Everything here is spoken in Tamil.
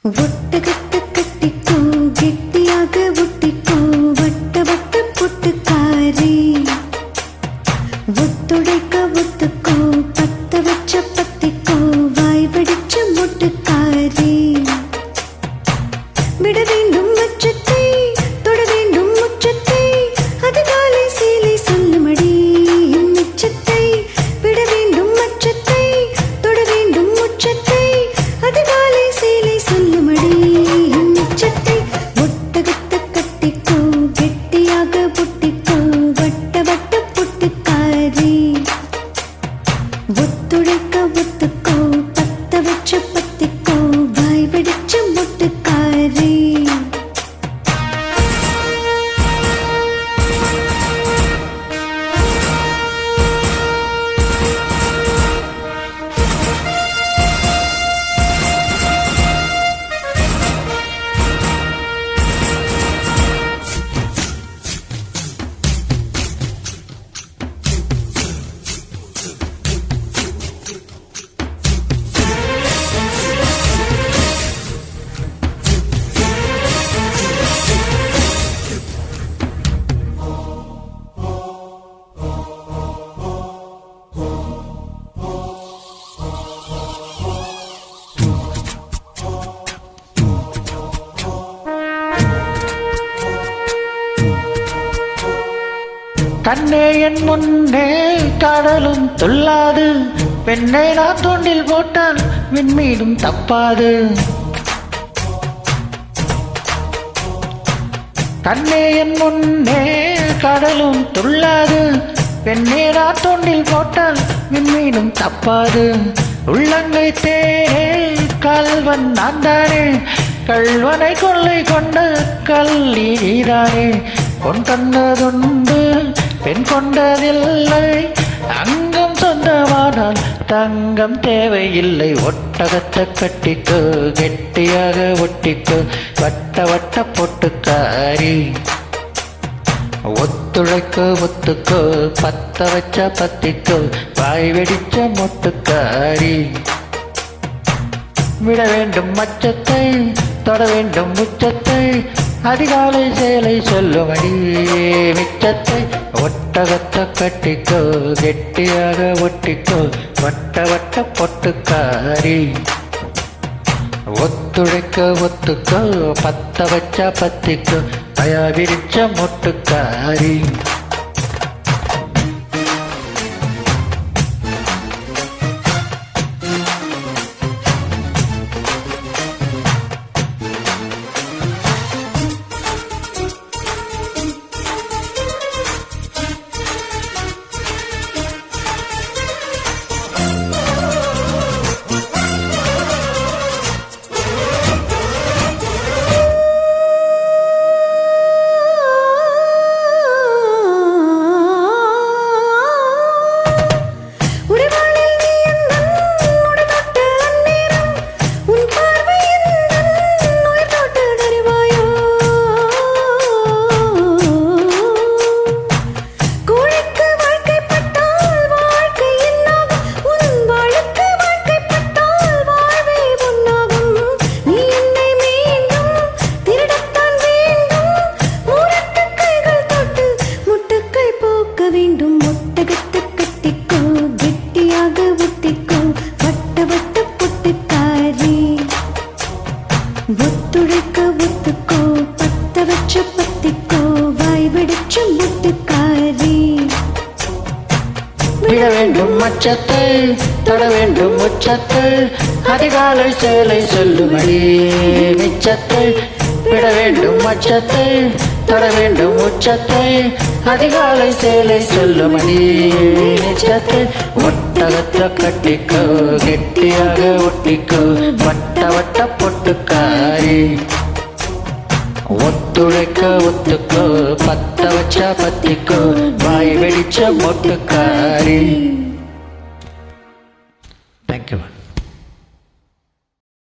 ஒட்டகத்தை கட்டிக்கோ, கெட்டியாக ஒட்டிக்கோ, வட்ட வட்ட பொட்டுக்காரி. ஒத்துழைக்க ஒத்துக்கோ, பத்த வச்ச பத்திக்கோ, வாய் வெடிச்ச மொட்டுக்காரி. விட வேண்டும் மச்சத்தை, தொட வேண்டும் முச்சத்தை, அதிகாலை சீலை சொல்லுமடி மிச்சத்தை. விட வேண்டும் மச்சத்தை, தொட வேண்டும் முச்சத்தை, அதிகாலை சீலை சொல்லுமடி மிச்சத்தை. ஒட்டகத்தை கட்டிக்கோ, கெட்டியாக ஒட்டிக்கோ, வட்ட வட்ட பொட்டுக்காரி. ஒத்துழைக்க ஒத்துக்கோ, பத்த வச்ச பத்திக்கோ, வாய் வெடிச்ச மொட்டுக்காரி. கண்ணே என் முன்னே கடலும் துள்ளாது, பெண்ணை நான் தூண்டில் போட்டால் விண்மீனும் தப்பாது. கண்ணே என் முன்னே கடலும் துள்ளாது, பெண்ணே நான் தூண்டில் போட்டால் விண்மீனும் தப்பாது. உள்ளங்கை தேனே கல்வன் நான் தானே, கல்வனை கொள்ளை கொண்ட கள்ளி நீதானே. பொன் கொண்டதுண்டு பெண் கொண்டதில்லை, அங்கம் சொந்தமானால் தங்கம் தேவையில்லை. ஒட்டகத்தை கட்டிக்கோ, கெட்டியாக ஒட்டிக்கோ, வட்ட வட்ட பொட்டுக்காரி. ஒத்துழைக்க ஒத்துக்கோ, பத்த வச்ச பத்திக்கோ, வாய் வெடிச்ச மொட்டுக்காரி. விட வேண்டும் மச்சத்தை, தொட வேண்டும் முச்சத்தை, அதிகாலை சேலை சொல்லுமடி மிச்சத்தை. ஒட்டகத்தை கட்டிக்கோ, கெட்டியாக ஒட்டிக்கோ, வட்ட வட்ட பொட்டுக்காரி. ஒத்துழைக்க ஒத்துக்கோ, பத்த வச்ச பத்திக்கோ, பயா விரிச்ச மொட்டுக்காரி. ஒட்டகத்தை கட்டிக்கோ, கெட்டியாக ஒட்டிக்கோ, வட்ட வட்ட பொட்டுக்காரி. ஒத்துழைக்க ஒத்துக்கோ, பத்த வச்ச பத்திக்கோ, வாய் வெடிச்ச மொட்டுக்காரி. விட வேண்டும் மச்சத்தை, தொட வேண்டும் முச்சத்தை, அதிகாலை சேலை சொல்லுமடி மிச்சத்தை. விட வேண்டும் மச்சத்தை, தொட வேண்டும் உச்சத்தை, அதிகாலை சேலை சொல்லுமடி மிச்சத்தை. ஒட்டகத்தை கட்டிக்கோ, கெட்டியாக ஒட்டிக்கோ, வட்ட வட்ட பொட்டுக்காரி. ஒத்துழைக்க ஒத்துக்கோ, பத்த வச்ச பத்திக்கோ, வாய் வெடிச்ச மொட்டுக்காரி. தேங்க்யூ.